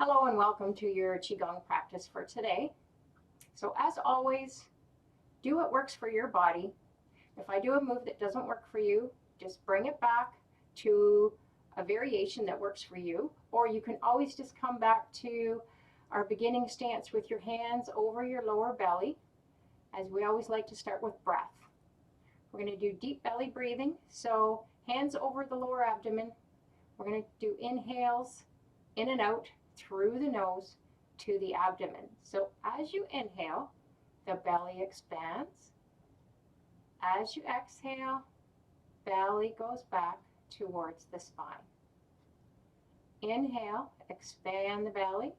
Hello and welcome to your Qigong practice for today. So as always, do what works for your body. If I do a move that doesn't work for you, just bring it back to a variation that works for you, or you can always just come back to our beginning stance with your hands over your lower belly, as we always like to start with breath. We're going to do deep belly breathing, so hands over the lower abdomen. We're going to do inhales in and out through the nose to the abdomen. So as you inhale, the belly expands. As you exhale, belly goes back towards the spine. Inhale, expand the belly.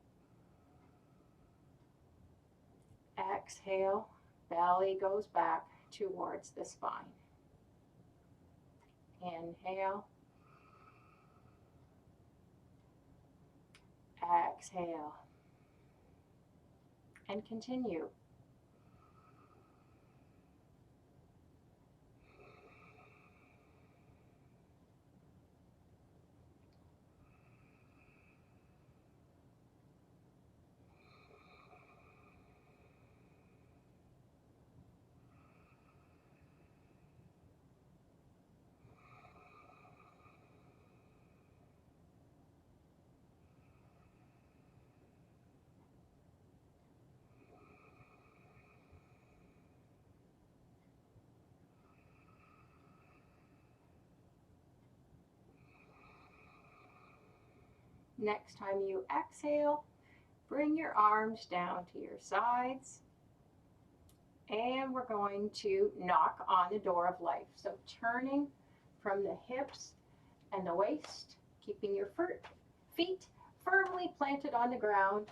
Exhale, belly goes back towards the spine. Inhale. Exhale. And continue. Next time you exhale, bring your arms down to your sides, and we're going to knock on the door of life. So turning from the hips and the waist, keeping your feet firmly planted on the ground,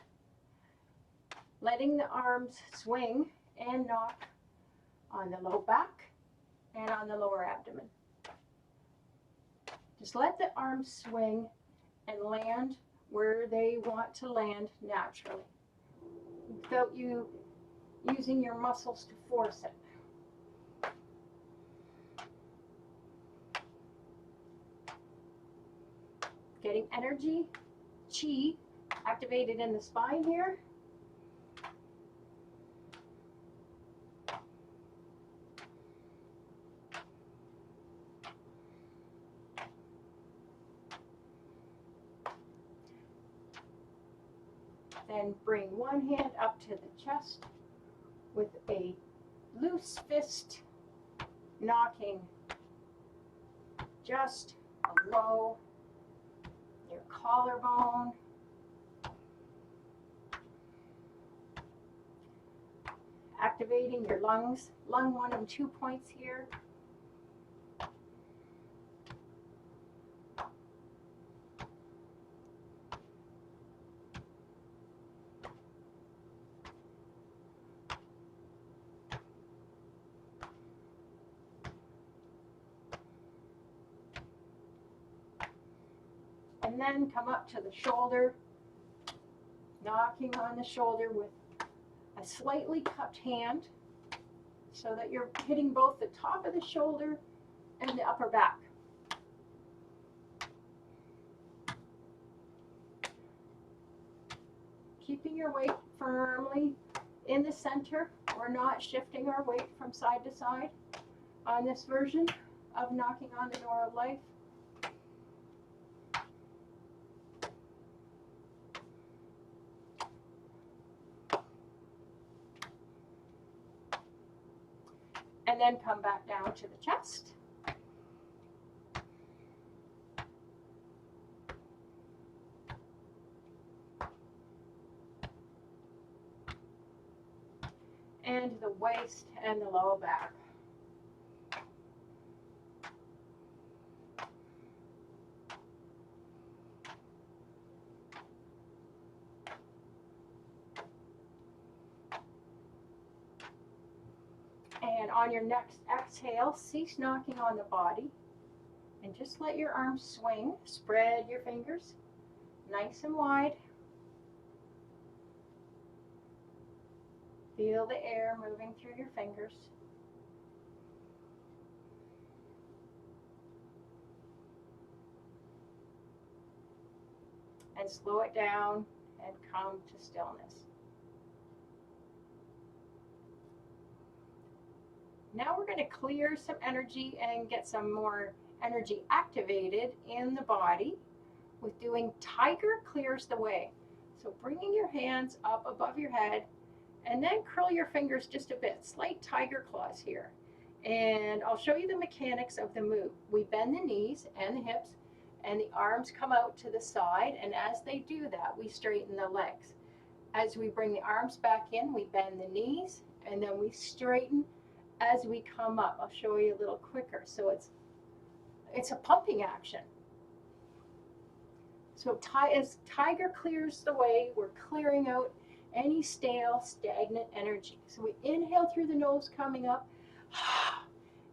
letting the arms swing and knock on the low back and on the lower abdomen. Just let the arms swing and land where they want to land naturally, without you using your muscles to force it. Getting energy, qi, activated in the spine here. Then bring one hand up to the chest with a loose fist, knocking just below your collarbone. Activating your lungs, lung 1 and 2 points here. And then come up to the shoulder, knocking on the shoulder with a slightly cupped hand so that you're hitting both the top of the shoulder and the upper back. Keeping your weight firmly in the center. We're not shifting our weight from side to side on this version of knocking on the door of life. And then come back down to the chest. And the waist and the lower back. And on your next exhale, cease knocking on the body and just let your arms swing. Spread your fingers nice and wide. Feel the air moving through your fingers. And slow it down and come to stillness. Now we're going to clear some energy and get some more energy activated in the body with doing Tiger Clears the Way. So bringing your hands up above your head and then curl your fingers just a bit, slight tiger claws here. And I'll show you the mechanics of the move. We bend the knees and the hips and the arms come out to the side, and as they do that, we straighten the legs. As we bring the arms back in, we bend the knees and then we straighten as we come up. I'll show you a little quicker. So it's a pumping action. So as Tiger clears the way, we're clearing out any stale, stagnant energy. So we inhale through the nose coming up,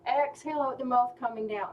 exhale out the mouth coming down.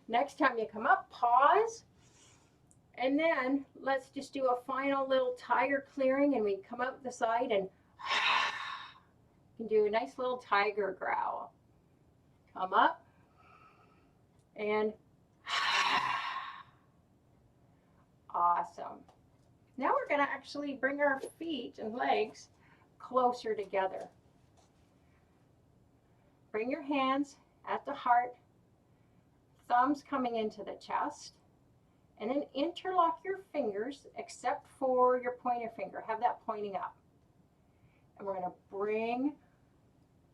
Next time you come up, pause, and then let's just do a final little tiger clearing, and we come out the side and you can do a nice little tiger growl. Come up and awesome. Now we're going to actually bring our feet and legs closer together. Bring your hands at the heart, thumbs coming into the chest, and then interlock your fingers except for your pointer finger. Have that pointing up. And we're going to bring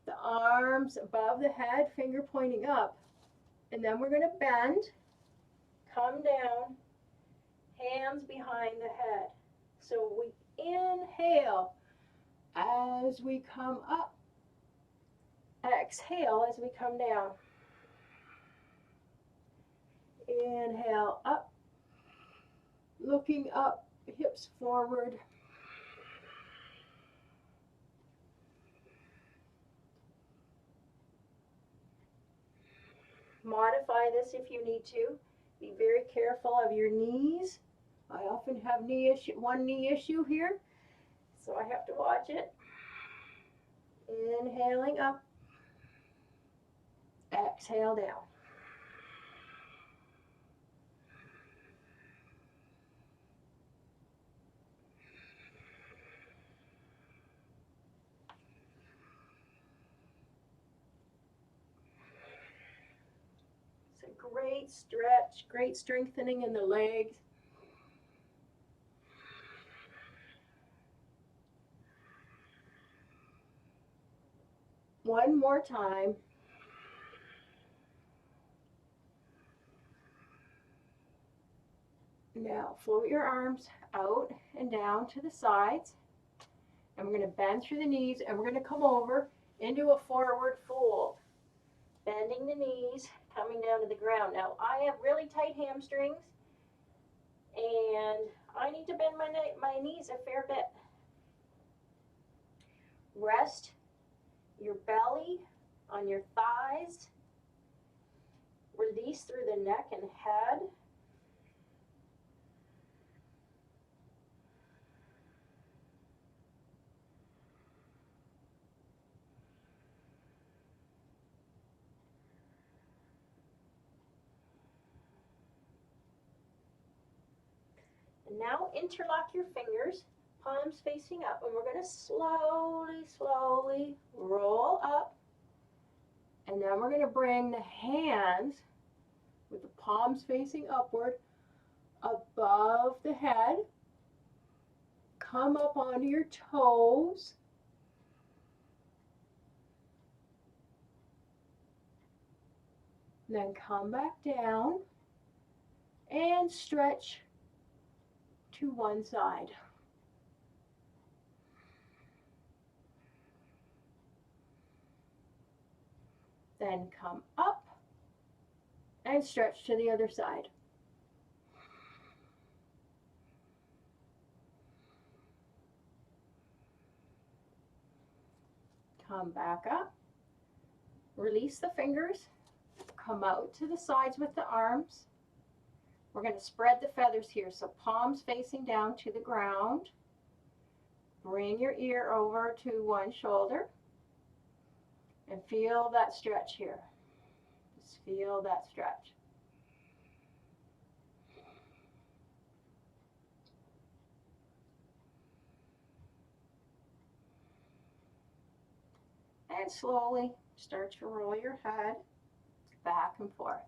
the arms above the head, finger pointing up, and then we're going to bend, come down, hands behind the head. So we inhale as we come up, exhale as we come down. Inhale up, looking up, hips forward. Modify this if you need to. Be very careful of your knees. I often have one knee issue here, so I have to watch it. Inhaling up, exhale down. It's a great stretch, great strengthening in the legs. One more time. Now float your arms out and down to the sides. And we're going to bend through the knees and we're going to come over into a forward fold. Bending the knees, coming down to the ground. Now I have really tight hamstrings and I need to bend my knees a fair bit. Rest your belly on your thighs. Release through the neck and head. And now interlock your fingers, palms facing up, and we're going to slowly, slowly roll up. And then we're going to bring the hands with the palms facing upward above the head. Come up onto your toes. Then come back down and stretch to one side. Then come up and stretch to the other side. Come back up, release the fingers, come out to the sides with the arms. We're going to spread the feathers here, so palms facing down to the ground. Bring your ear over to one shoulder and feel that stretch here. Just feel that stretch. And slowly start to roll your head back and forth.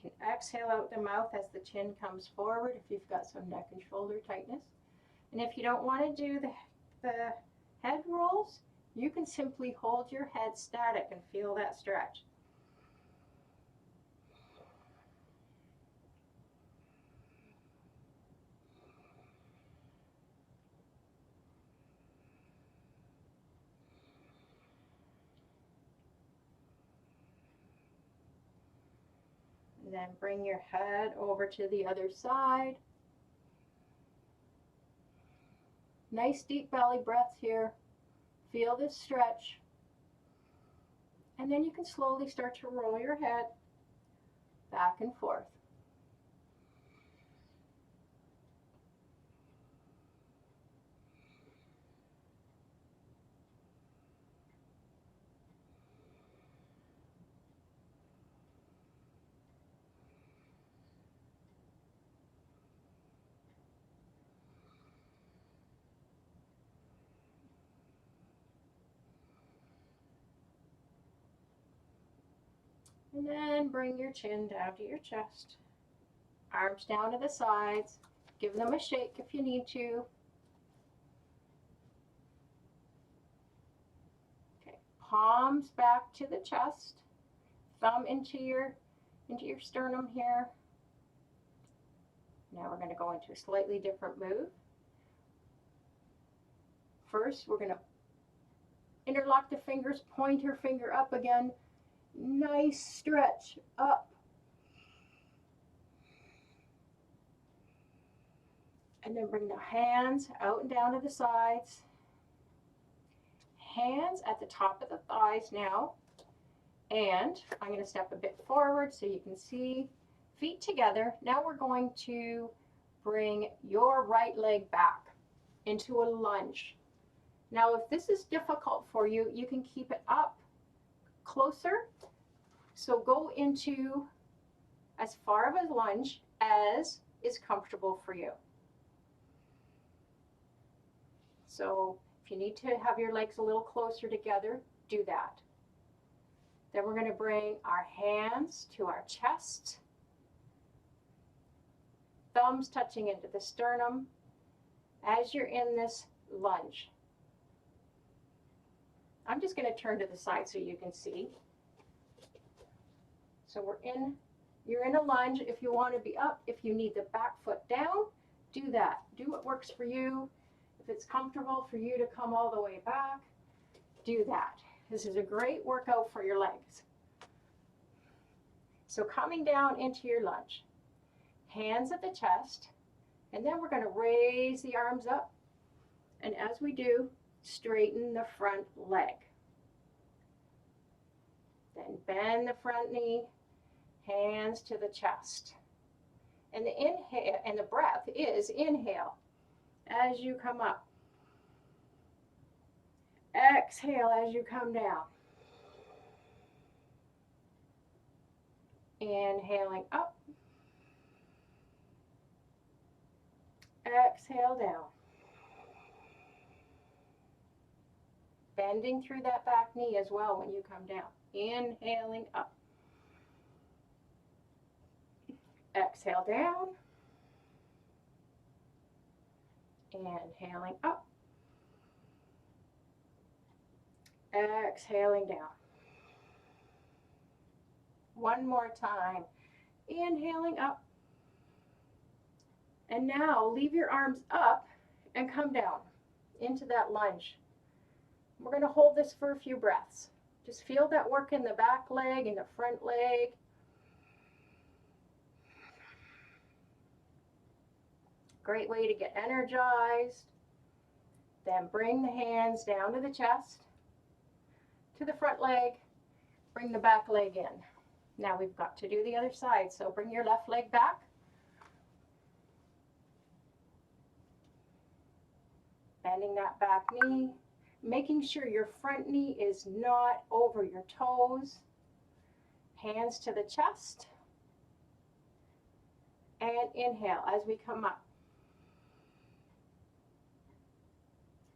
You can exhale out the mouth as the chin comes forward if you've got some neck and shoulder tightness. And if you don't want to do the head rolls, you can simply hold your head static and feel that stretch. Then bring your head over to the other side. Nice deep belly breath here. Feel this stretch. And then you can slowly start to roll your head back and forth. And then bring your chin down to your chest. Arms down to the sides. Give them a shake if you need to. Okay, palms back to the chest. Thumb into your sternum here. Now we're going to go into a slightly different move. First, we're going to interlock the fingers, pointer finger up again. Nice stretch up. And then bring the hands out and down to the sides. Hands at the top of the thighs now. And I'm going to step a bit forward so you can see feet together. Now we're going to bring your right leg back into a lunge. Now if this is difficult for you, you can keep it up closer. So go into as far of a lunge as is comfortable for you. So if you need to have your legs a little closer together, do that. Then we're going to bring our hands to our chest, thumbs touching into the sternum as you're in this lunge. I'm just going to turn to the side so you can see. So you're in a lunge. If you want to be up, if you need the back foot down, do that. Do what works for you. If it's comfortable for you to come all the way back, do that. This is a great workout for your legs. So coming down into your lunge, hands at the chest, and then we're going to raise the arms up. And as we do, straighten the front leg. Then bend the front knee, hands to the chest. And the inhale and the breath is inhale as you come up. Exhale as you come down. Inhaling up. Exhale down. Bending through that back knee as well when you come down. Inhaling up. Exhale down. Inhaling up. Exhaling down. One more time. Inhaling up. And now leave your arms up and come down into that lunge. We're going to hold this for a few breaths. Just feel that work in the back leg and the front leg. Great way to get energized. Then bring the hands down to the chest, to the front leg, bring the back leg in. Now we've got to do the other side, so bring your left leg back. Bending that back knee, making sure your front knee is not over your toes. Hands to the chest. And inhale as we come up.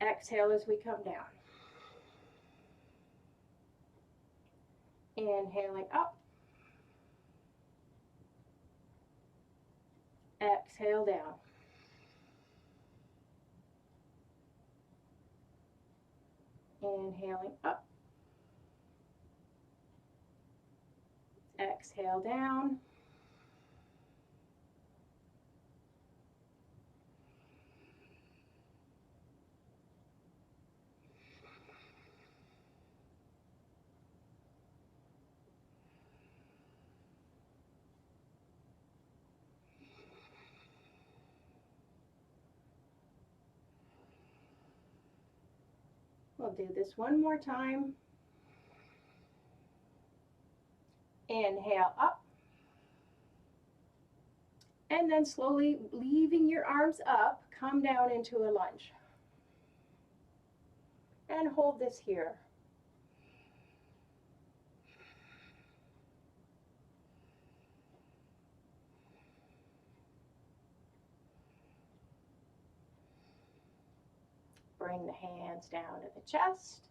Exhale as we come down. Inhaling up. Exhale down. Inhaling up. Exhale down. We'll do this one more time. Inhale up. And then slowly leaving your arms up, come down into a lunge. And hold this here. Bring the hands down to the chest,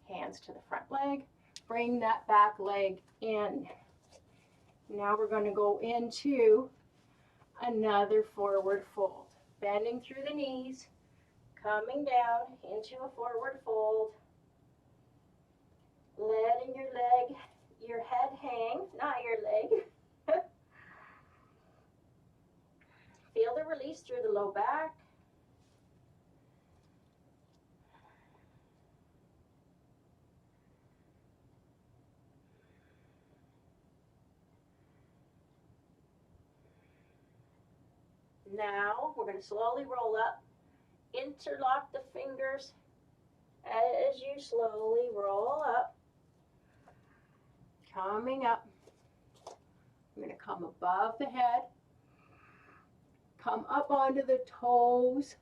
hands to the front leg. Bring that back leg in. Now we're going to go into another forward fold. Bending through the knees, coming down into a forward fold. Letting your head hang, not your leg. Feel the release through the low back. Now we're going to slowly roll up, interlock the fingers as you slowly roll up. Coming up, I'm going to come above the head, come up onto the toes,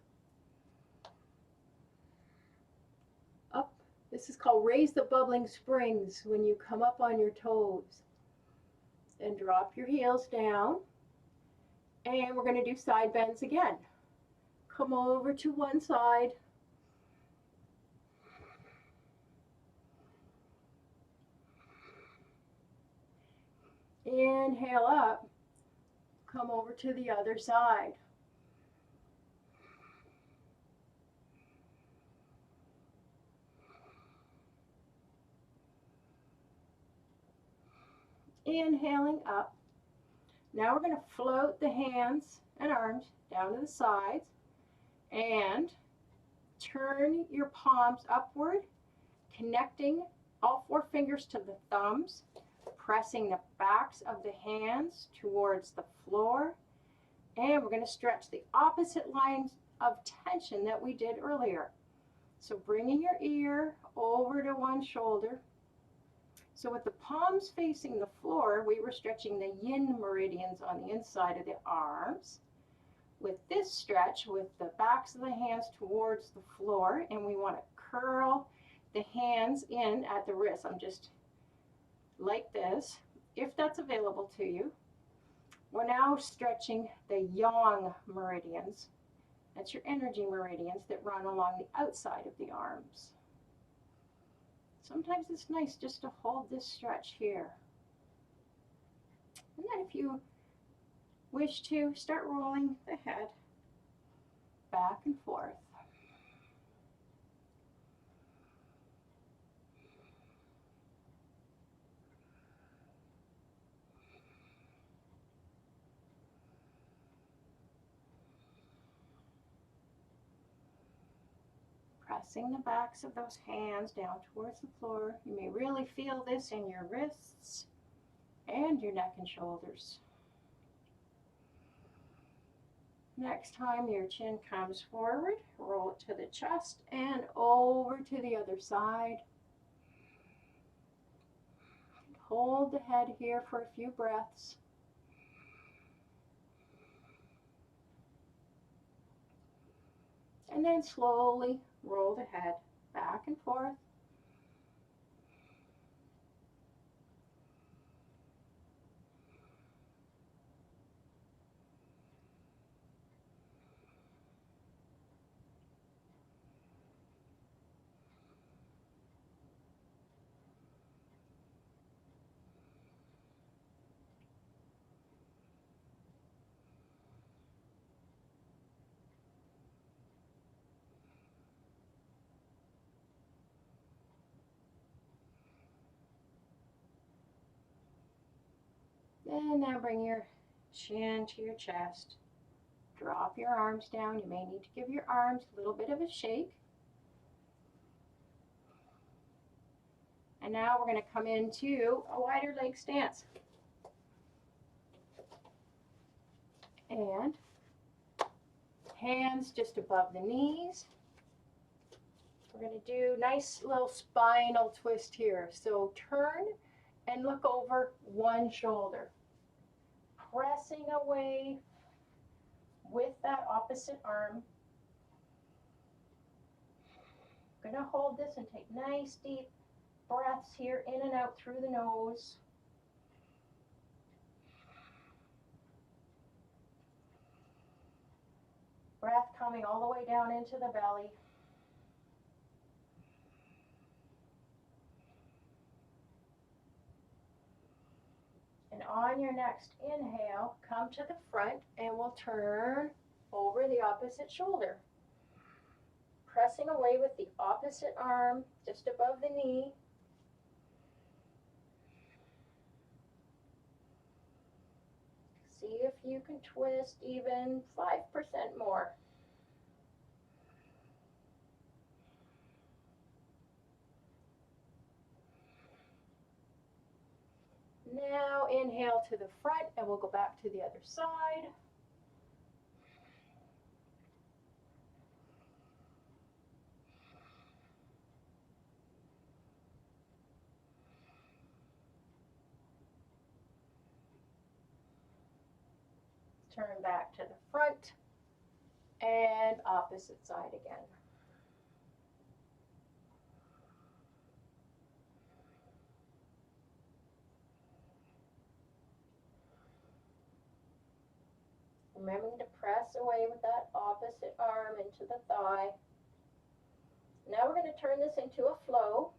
up. This is called raise the bubbling springs when you come up on your toes. Then drop your heels down. And we're going to do side bends again. Come over to one side. Inhale up. Come over to the other side. Inhaling up. Now we're going to float the hands and arms down to the sides and turn your palms upward, connecting all four fingers to the thumbs, pressing the backs of the hands towards the floor, and we're going to stretch the opposite lines of tension that we did earlier. So bringing your ear over to one shoulder. So with the palms facing the floor, we were stretching the yin meridians on the inside of the arms. With this stretch, with the backs of the hands towards the floor, and we want to curl the hands in at the wrist. I'm just like this, if that's available to you. We're now stretching the yang meridians. That's your energy meridians that run along the outside of the arms. Sometimes it's nice just to hold this stretch here. And then if you wish to, start rolling the head back and forth. Pressing the backs of those hands down towards the floor. You may really feel this in your wrists and your neck and shoulders. Next time your chin comes forward, roll it to the chest and over to the other side. Hold the head here for a few breaths. And then slowly roll the head back and forth. And now bring your chin to your chest. Drop your arms down. You may need to give your arms a little bit of a shake. And now we're going to come into a wider leg stance. And hands just above the knees. We're going to do nice little spinal twist here. So turn and look over one shoulder. Pressing away with that opposite arm. I'm going to hold this and take nice deep breaths here in and out through the nose. Breath coming all the way down into the belly. And on your next inhale, come to the front and we'll turn over the opposite shoulder. Pressing away with the opposite arm just above the knee. See if you can twist even 5% more. Now inhale to the front and we'll go back to the other side. Turn back to the front and opposite side again. Remembering to press away with that opposite arm into the thigh. Now we're going to turn this into a flow.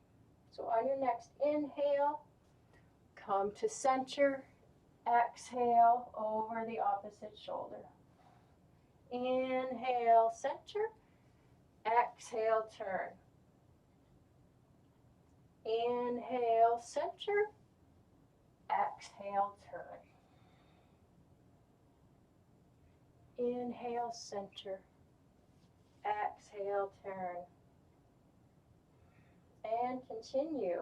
So on your next inhale, come to center, exhale over the opposite shoulder. Inhale, center, exhale, turn. Inhale, center, exhale, turn. Inhale, center, exhale, turn. And continue.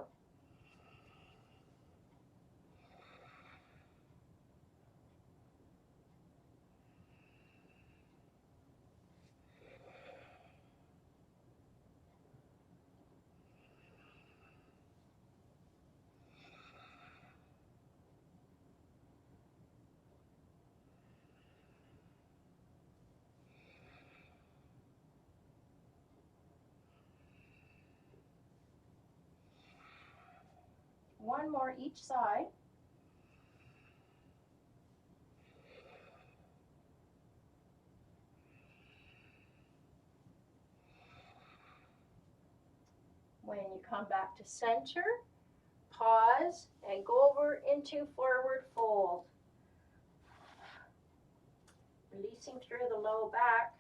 One more each side. When you come back to center, pause and go over into forward fold. Releasing through the low back,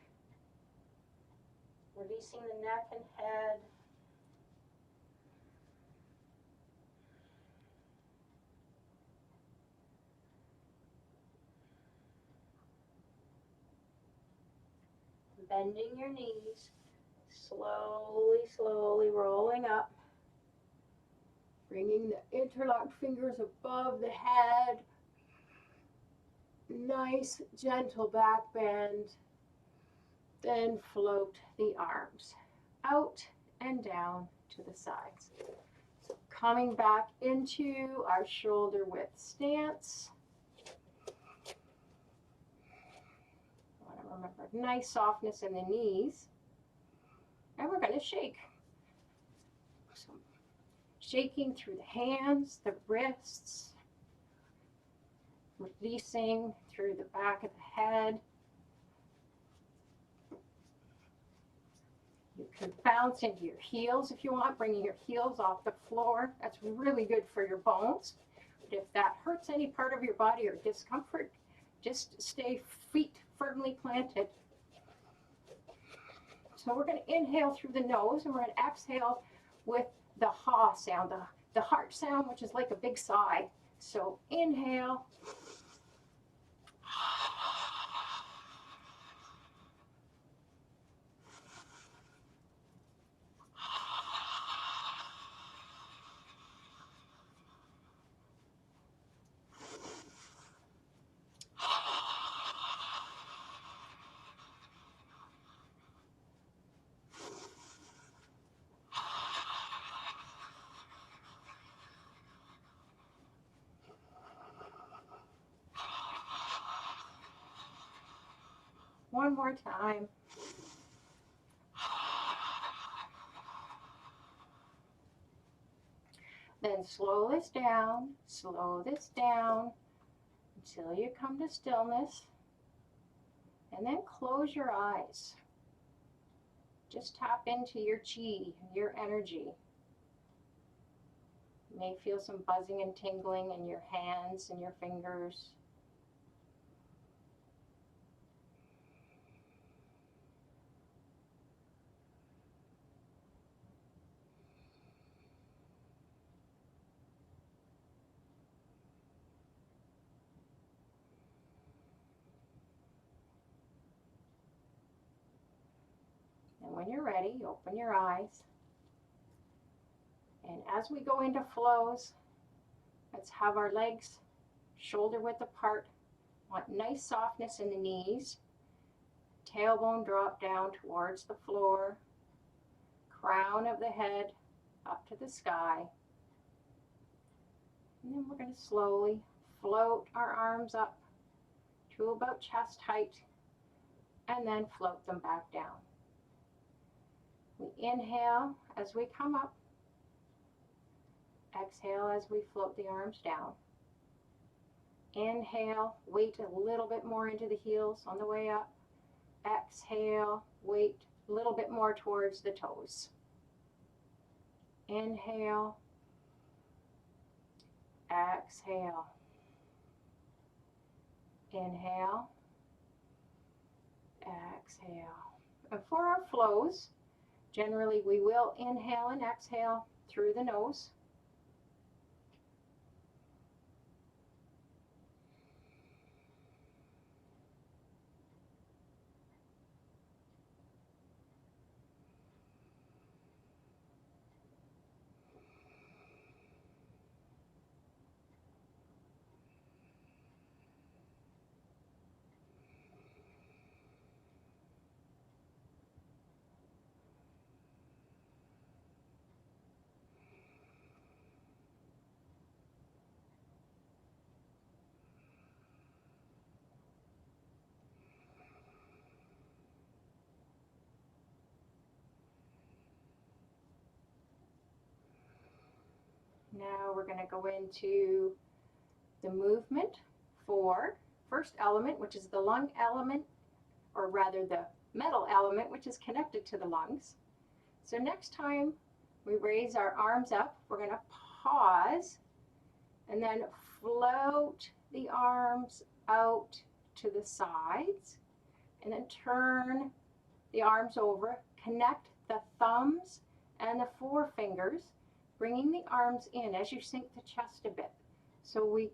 releasing the neck and head. Bending your knees, Slowly, slowly rolling up. Bringing the interlocked fingers above the head. Nice, gentle back bend. Then float the arms out and down to the sides. So coming back into our shoulder width stance. I want to remember nice softness in the knees. And we're going to shake. So shaking through the hands, the wrists, releasing through the back of the head. You can bounce into your heels if you want, bringing your heels off the floor. That's really good for your bones. But if that hurts any part of your body or discomfort, just stay feet firmly planted. So we're going to inhale through the nose, and we're going to exhale with the ha sound, the heart sound, which is like a big sigh. So inhale. One more time. Then slow this down until you come to stillness. And then close your eyes. Just tap into your chi, your energy. You may feel some buzzing and tingling in your hands and your fingers. And when you're ready, open your eyes. And as we go into flows, let's have our legs shoulder width apart. Want nice softness in the knees. Tailbone drop down towards the floor. Crown of the head up to the sky. And then we're going to slowly float our arms up to about chest height and then float them back down. We inhale as we come up. Exhale as we float the arms down. Inhale, weight a little bit more into the heels on the way up. Exhale, weight a little bit more towards the toes. Inhale. Exhale. Inhale. Exhale. And for our flows, generally we will inhale and exhale through the nose. Now we're going to go into the movement for first element, which is the lung element, or rather the metal element, which is connected to the lungs. So next time we raise our arms up, we're going to pause and then float the arms out to the sides and then turn the arms over, connect the thumbs and the forefingers, bringing the arms in as you sink the chest a bit. So we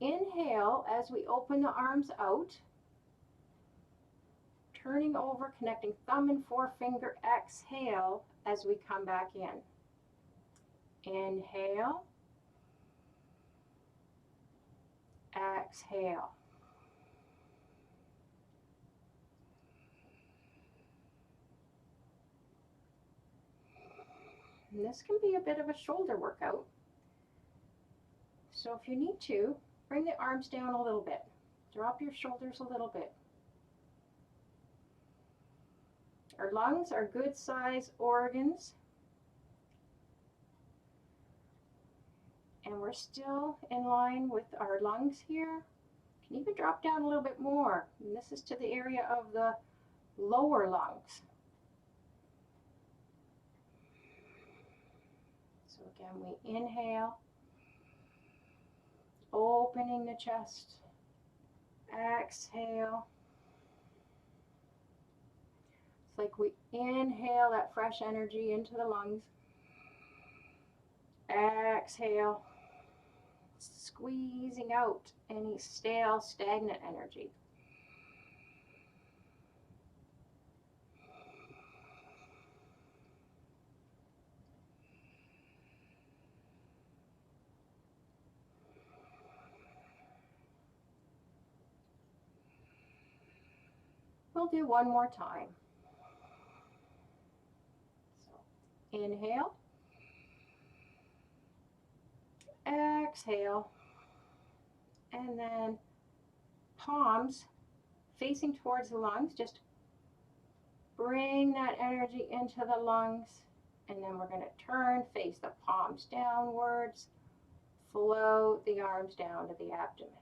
inhale as we open the arms out, turning over, connecting thumb and forefinger. Exhale as we come back in. Inhale. Exhale. And this can be a bit of a shoulder workout. So if you need to, bring the arms down a little bit. Drop your shoulders a little bit. Our lungs are good size organs. And we're still in line with our lungs here. You can even drop down a little bit more. And this is to the area of the lower lungs. So again, we inhale, opening the chest. Exhale. It's like we inhale that fresh energy into the lungs. Exhale. Squeezing out any stale, stagnant energy. We'll do one more time. So, inhale. Exhale. And then palms facing towards the lungs. Just bring that energy into the lungs. And then we're going to turn, face the palms downwards. Float the arms down to the abdomen.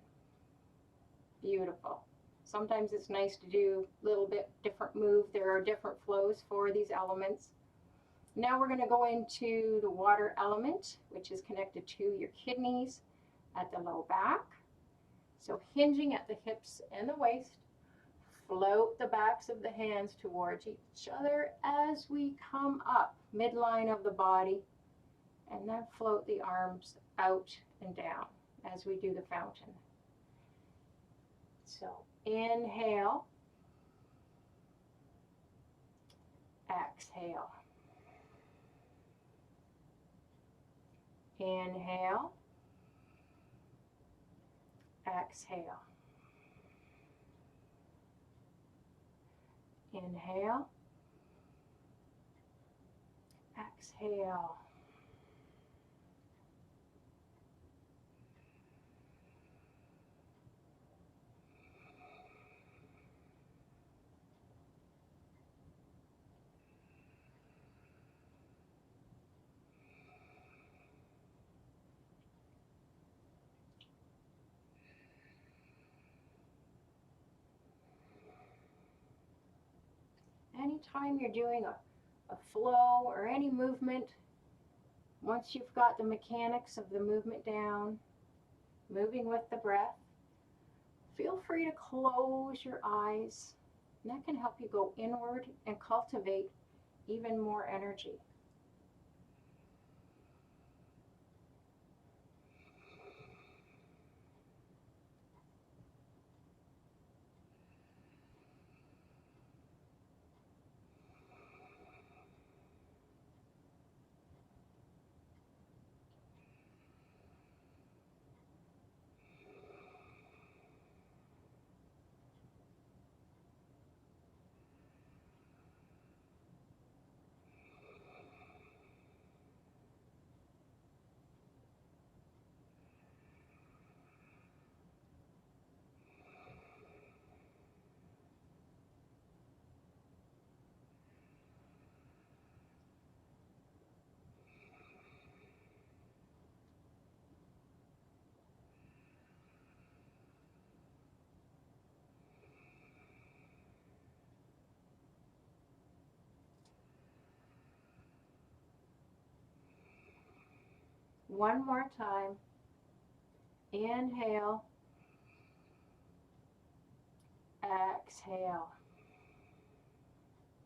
Beautiful. Sometimes it's nice to do a little bit different move. There are different flows for these elements. Now we're going to go into the water element, which is connected to your kidneys at the low back. So hinging at the hips and the waist, float the backs of the hands towards each other as we come up midline of the body, and then float the arms out and down as we do the fountain. So inhale, exhale. Inhale, exhale. Inhale, exhale. Anytime you're doing a flow or any movement, once you've got the mechanics of the movement down, moving with the breath, feel free to close your eyes, and that can help you go inward and cultivate even more energy. One more time. Inhale. Exhale.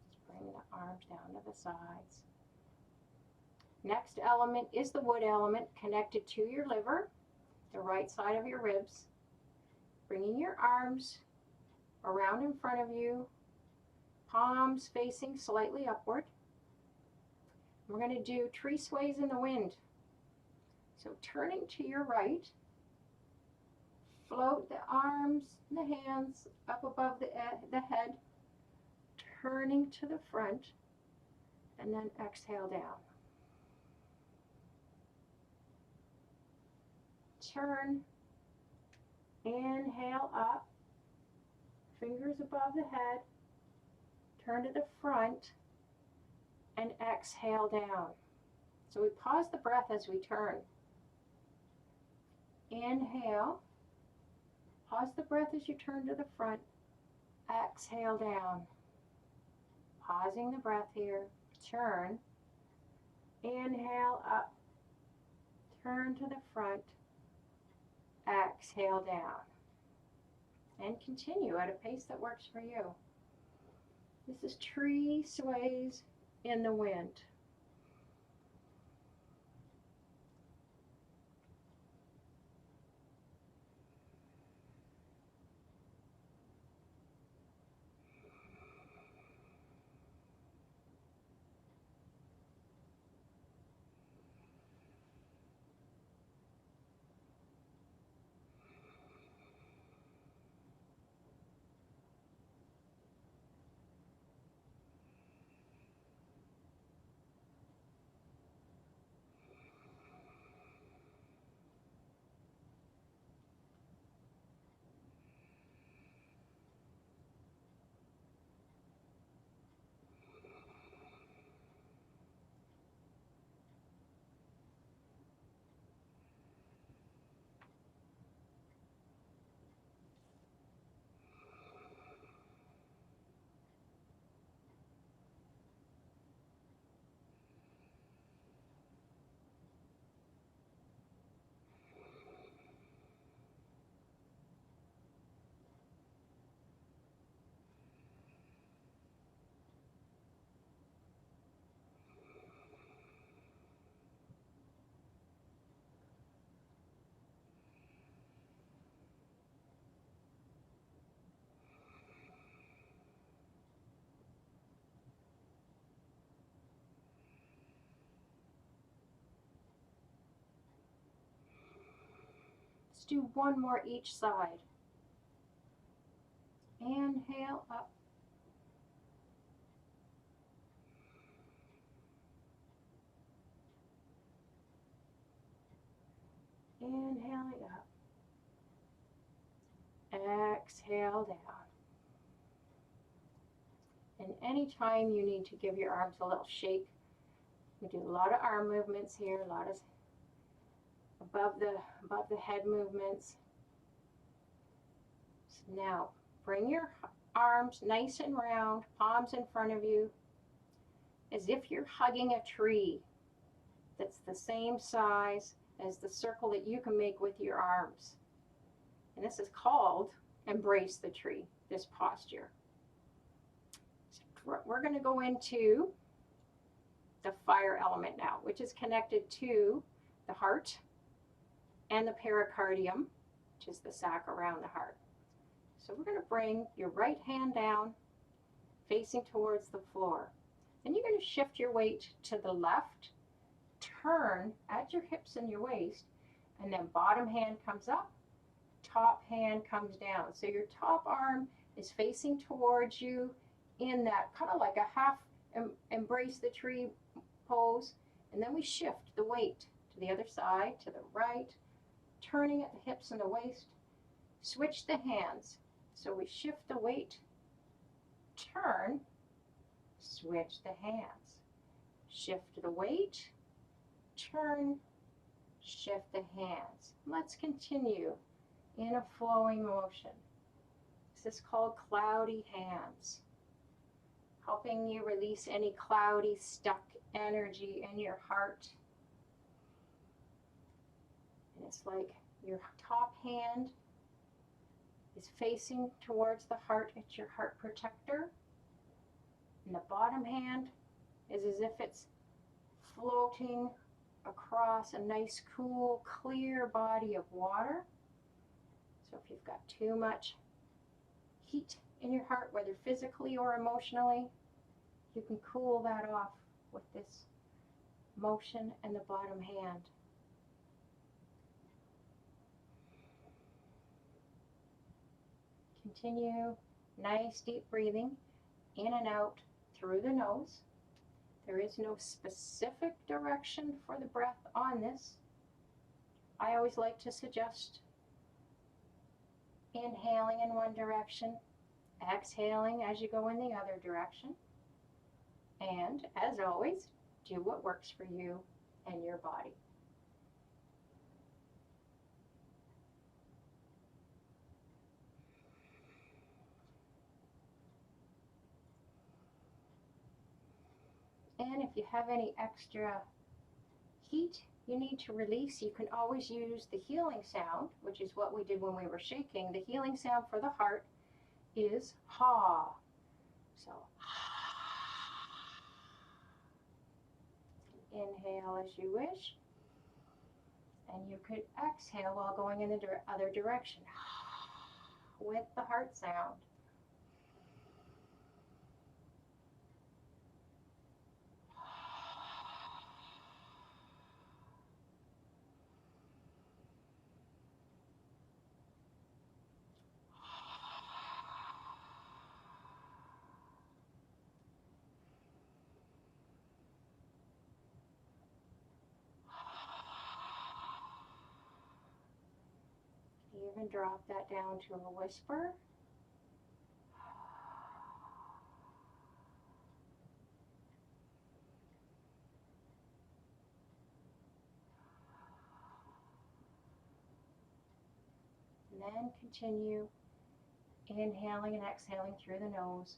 Just bring the arms down to the sides. Next element is the wood element connected to your liver, the right side of your ribs. Bringing your arms around in front of you, palms facing slightly upward. We're going to do tree sways in the wind. So turning to your right, float the arms and the hands up above the head, turning to the front, and then exhale down. Turn, inhale up, fingers above the head, turn to the front, and exhale down. So we pause the breath as we turn. Inhale, pause the breath as you turn to the front, exhale down. Pausing the breath here, turn, inhale up, turn to the front, exhale down. And continue at a pace that works for you. This is tree sways in the wind. Let's do one more each side. Inhale up. Inhaling up. Exhale down. And anytime you need to give your arms a little shake, we do a lot of arm movements here, a lot of above the head movements. So now bring your arms nice and round, palms in front of you, as if you're hugging a tree that's the same size as the circle that you can make with your arms. And this is called embrace the tree, this posture. So we're going to go into the fire element now, which is connected to the heart and the pericardium, which is the sac around the heart. So we're going to bring your right hand down, facing towards the floor. Then you're going to shift your weight to the left, turn at your hips and your waist, and then bottom hand comes up, top hand comes down. So your top arm is facing towards you in that kind of like a half embrace the tree pose. And then we shift the weight to the other side, to the right, turning at the hips and the waist. Switch the hands. So we shift the weight, turn, switch the hands. Shift the weight, turn, shift the hands. Let's continue in a flowing motion. This is called cloudy hands, helping you release any cloudy, stuck energy in your heart. And it's like your top hand is facing towards the heart. It's your heart protector. And the bottom hand is as if it's floating across a nice, cool, clear body of water. So if you've got too much heat in your heart, whether physically or emotionally, you can cool that off with this motion and the bottom hand. Continue nice deep breathing in and out through the nose. There is no specific direction for the breath on this. I always like to suggest inhaling in one direction, exhaling as you go in the other direction. And as always, do what works for you and your body. And if you have any extra heat you need to release, you can always use the healing sound, which is what we did when we were shaking. The healing sound for the heart is ha. So inhale as you wish, and you could exhale while going in the other direction with the heart sound. Even drop that down to a whisper. And then continue inhaling and exhaling through the nose.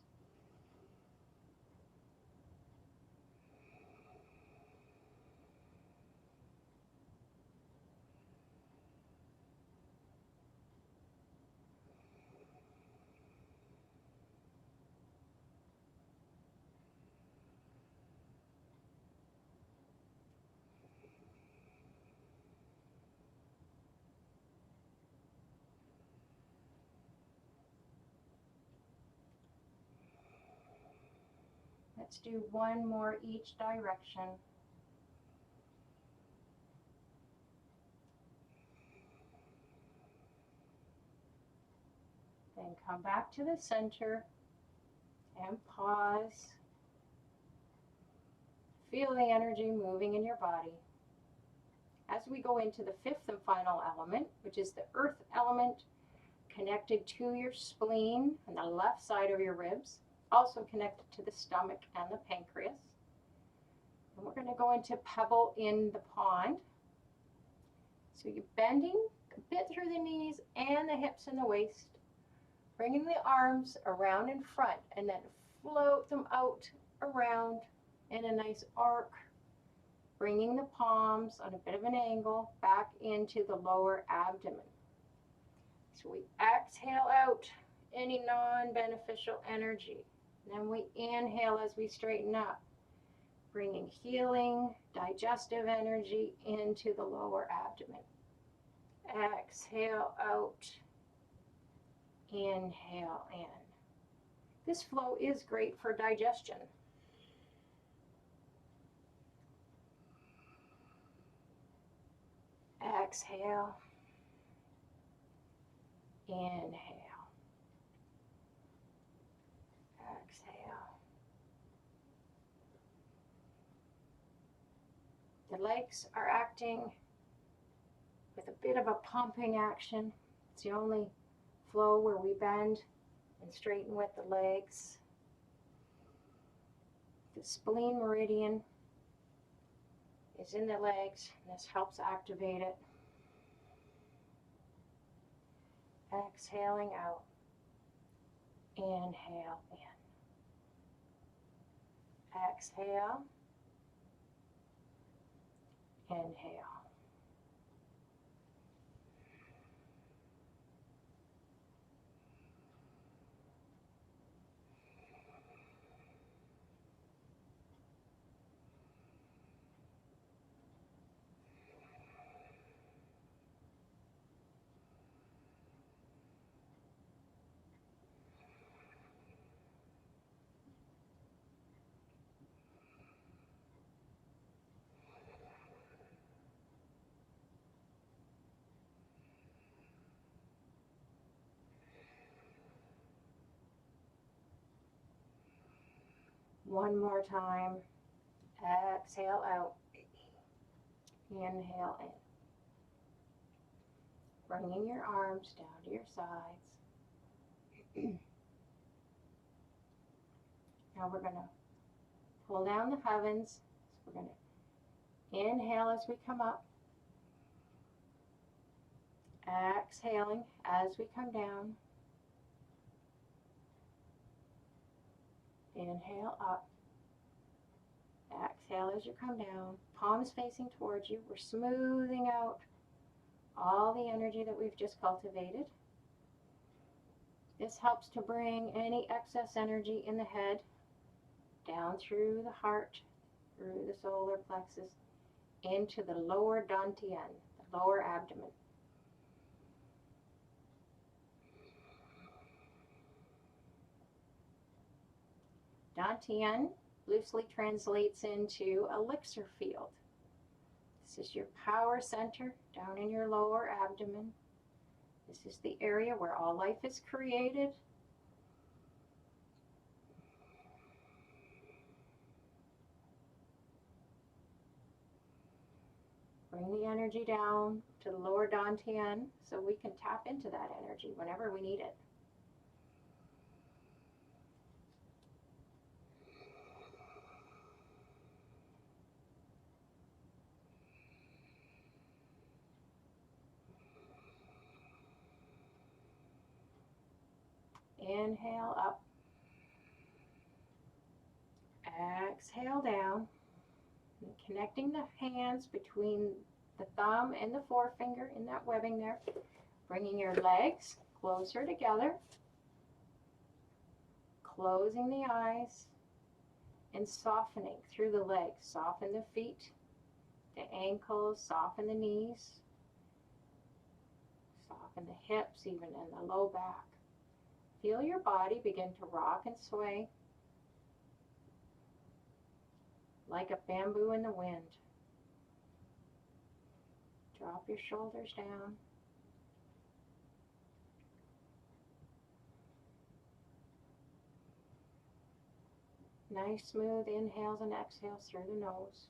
Let's do one more each direction. Then come back to the center and pause. Feel the energy moving in your body. As we go into the fifth and final element, which is the earth element, connected to your spleen on the left side of your ribs, also connected to the stomach and the pancreas. And we're going to go into pebble in the pond. So you're bending a bit through the knees and the hips and the waist, bringing the arms around in front, and then float them out around in a nice arc, bringing the palms on a bit of an angle back into the lower abdomen. So we exhale out any non-beneficial energy. Then we inhale as we straighten up, bringing healing, digestive energy into the lower abdomen. Exhale out, inhale in. This flow is great for digestion. Exhale, inhale. Exhale. The legs are acting with a bit of a pumping action. It's the only flow where we bend and straighten with the legs. The spleen meridian is in the legs, and this helps activate it. Exhaling out. Inhale in. Exhale. Inhale. One more time. Exhale out. Inhale in. Bringing your arms down to your sides. Now we're going to pull down the heavens. So we're going to inhale as we come up. Exhaling as we come down. Inhale up. Exhale as you come down. Palms facing towards you. We're smoothing out all the energy that we've just cultivated. This helps to bring any excess energy in the head down through the heart, through the solar plexus, into the lower dantian, the lower abdomen. Dantian loosely translates into elixir field. This is your power center down in your lower abdomen. This is the area where all life is created. Bring the energy down to the lower dantian so we can tap into that energy whenever we need it. Inhale up. Exhale down. And connecting the hands between the thumb and the forefinger in that webbing there. Bringing your legs closer together. Closing the eyes and softening through the legs. Soften the feet, the ankles, soften the knees. Soften the hips, even in the low back. Feel your body begin to rock and sway like a bamboo in the wind. Drop your shoulders down. Nice smooth inhales and exhales through the nose.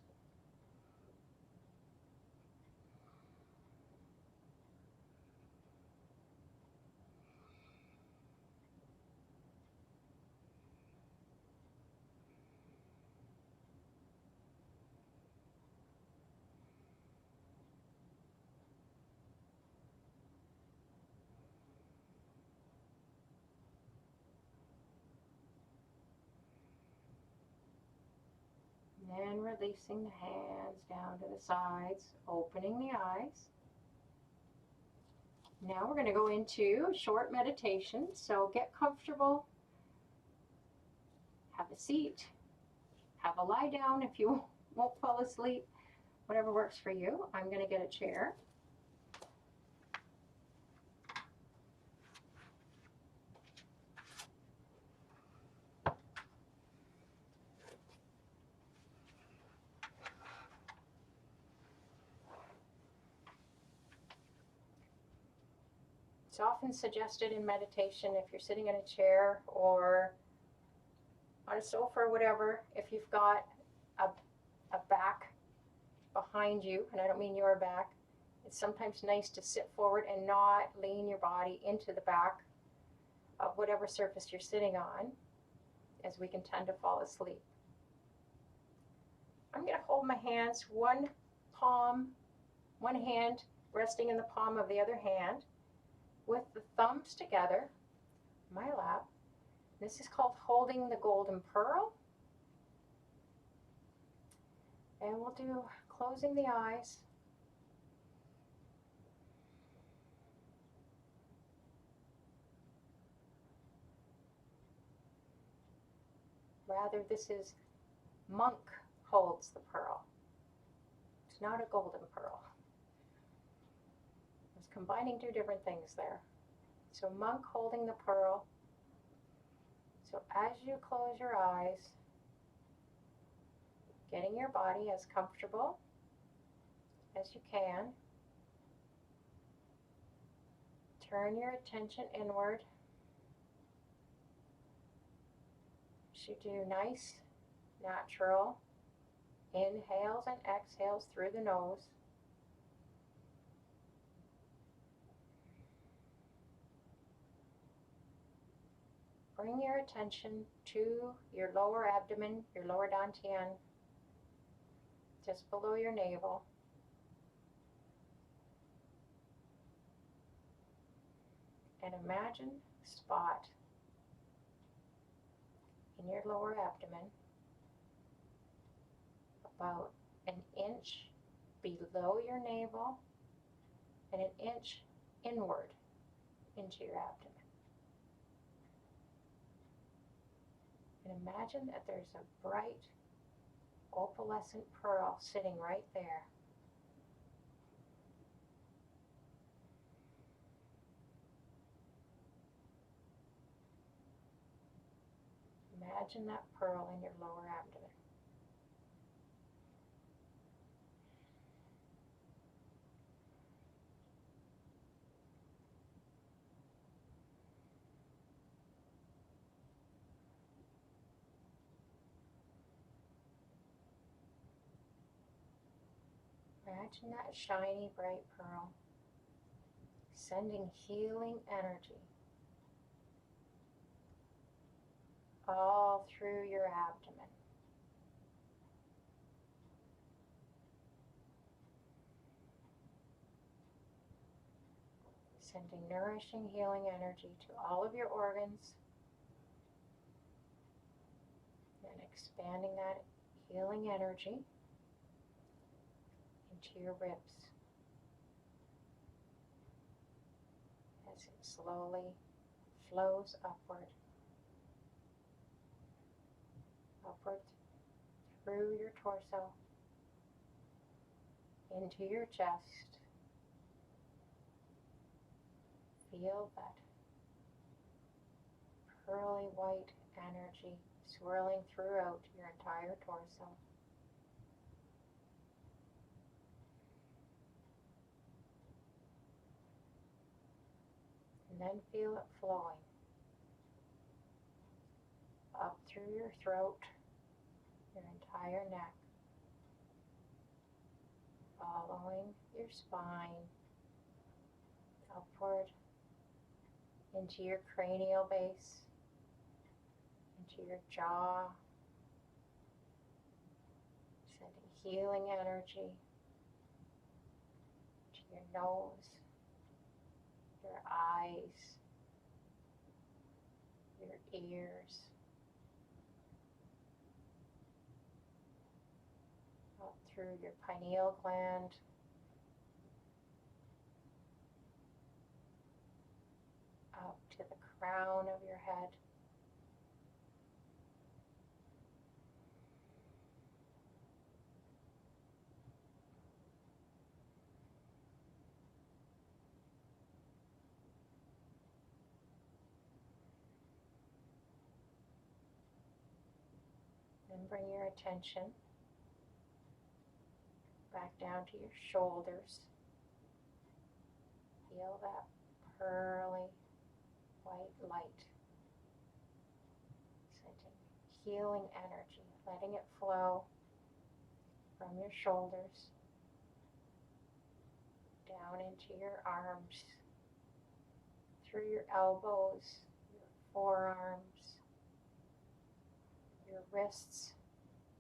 And releasing the hands down to the sides, opening the eyes. Now we're going to go into short meditation, so get comfortable, have a seat, have a lie down if you won't fall asleep, whatever works for you. I'm going to get a chair. It's often suggested in meditation, if you're sitting in a chair or on a sofa or whatever, if you've got a back behind you, and I don't mean your back, it's sometimes nice to sit forward and not lean your body into the back of whatever surface you're sitting on, as we can tend to fall asleep. I'm going to hold my hands, one hand resting in the palm of the other hand, with the thumbs together, my lap. This is called holding the golden pearl. And we'll do closing the eyes. Rather, this is monk holds the pearl. It's not a golden pearl. Combining two different things there. So monk holding the pearl. So as you close your eyes, getting your body as comfortable as you can. Turn your attention inward. You do nice, natural inhales and exhales through the nose. Bring your attention to your lower abdomen, your lower dantian, just below your navel. And imagine a spot in your lower abdomen about an inch below your navel and an inch inward into your abdomen. And imagine that there's a bright opalescent pearl sitting right there. Imagine that pearl in your lower abdomen. Imagine that shiny, bright pearl sending healing energy all through your abdomen. Sending nourishing, healing energy to all of your organs and expanding that healing energy into your ribs as it slowly flows upward through your torso into your chest. Feel that pearly white energy swirling throughout your entire torso. And then feel it flowing up through your throat, your entire neck, following your spine, upward into your cranial base, into your jaw, sending healing energy to your nose, your eyes, your ears, up through your pineal gland, up to the crown of your head, and bring your attention back down to your shoulders. Feel that pearly white light, sending healing energy, letting it flow from your shoulders down into your arms, through your elbows, your forearms, your wrists,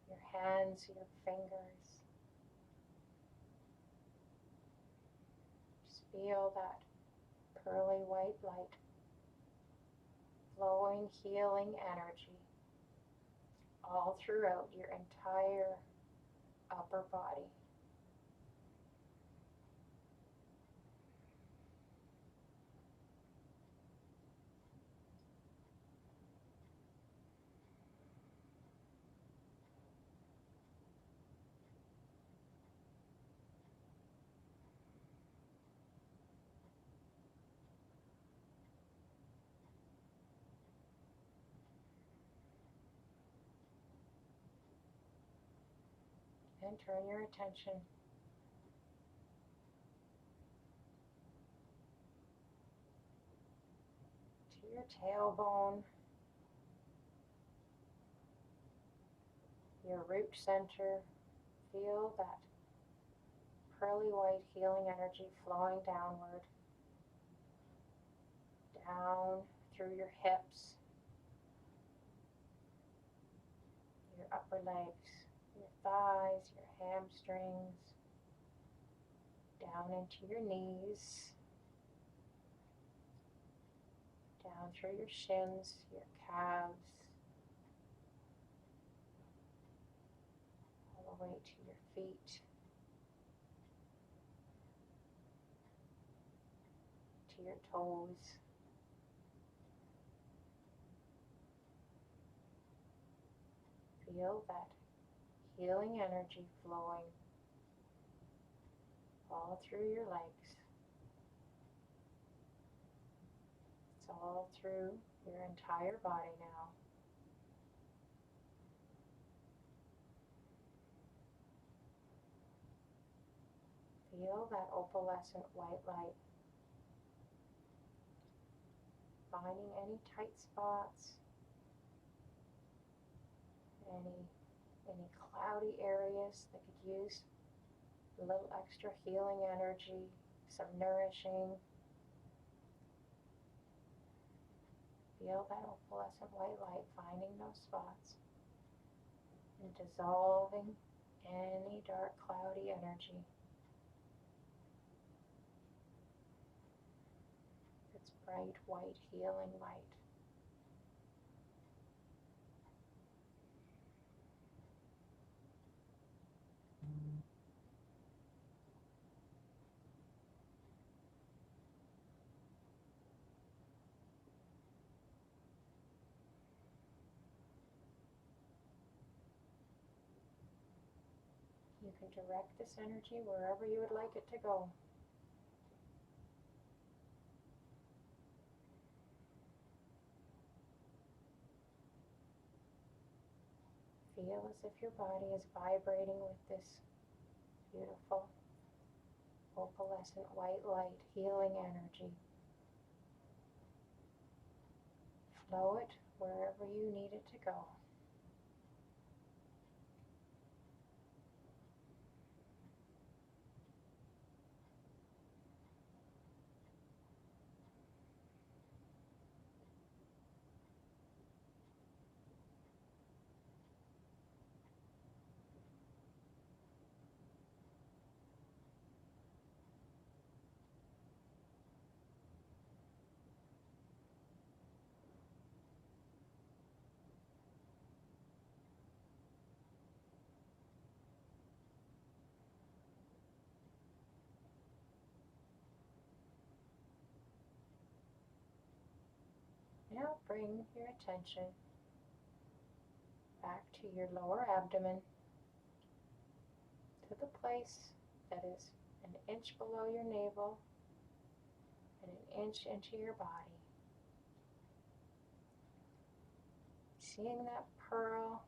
your hands, your fingers. Just feel that pearly white light, flowing healing energy all throughout your entire upper body. And turn your attention to your tailbone, your root center. Feel that pearly white healing energy flowing downward, down through your hips, your upper legs, your thighs, your hamstrings, down into your knees, down through your shins, your calves, all the way to your feet, to your toes. Feel that healing energy flowing all through your legs. It's all through your entire body now. Feel that opalescent white light, finding any tight spots, any cloudy areas that could use a little extra healing energy, some nourishing. Feel that opalescent white light finding those spots and dissolving any dark cloudy energy. It's bright white healing light. You can direct this energy wherever you would like it to go. Feel as if your body is vibrating with this beautiful opalescent white light healing energy. Flow it wherever you need it to go. Now bring your attention back to your lower abdomen, to the place that is an inch below your navel and an inch into your body. Seeing that pearl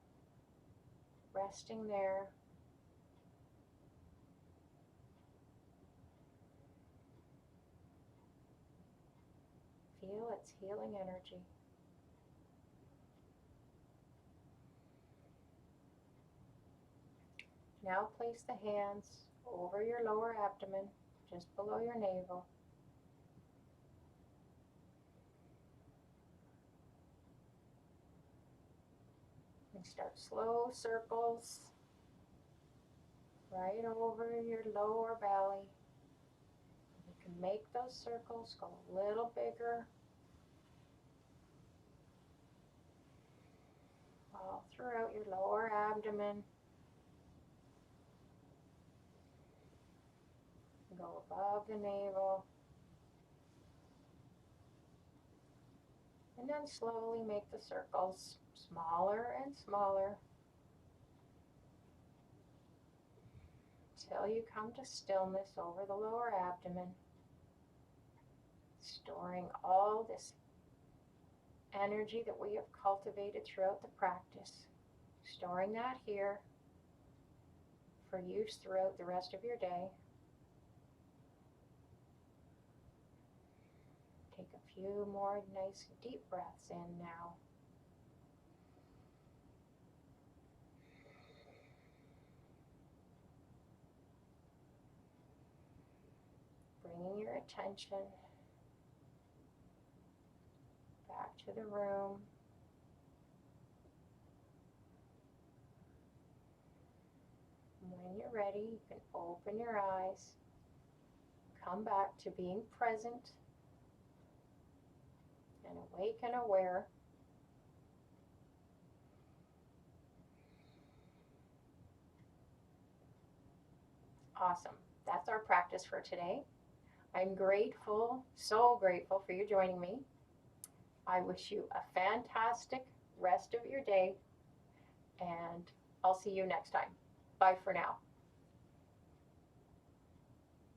resting there. Feel its healing energy. Now place the hands over your lower abdomen, just below your navel. And start slow circles right over your lower belly. You can make those circles go a little bigger all throughout your lower abdomen. Go above the navel. And then slowly make the circles smaller and smaller until you come to stillness over the lower abdomen, storing all this energy that we have cultivated throughout the practice, storing that here for use throughout the rest of your day. Take a few more nice deep breaths in now. bring your attention back to the room. When you're ready, you can open your eyes, come back to being present and awake and aware. Awesome. That's our practice for today. I'm grateful, so grateful for you joining me. I wish you a fantastic rest of your day, and I'll see you next time. Bye for now.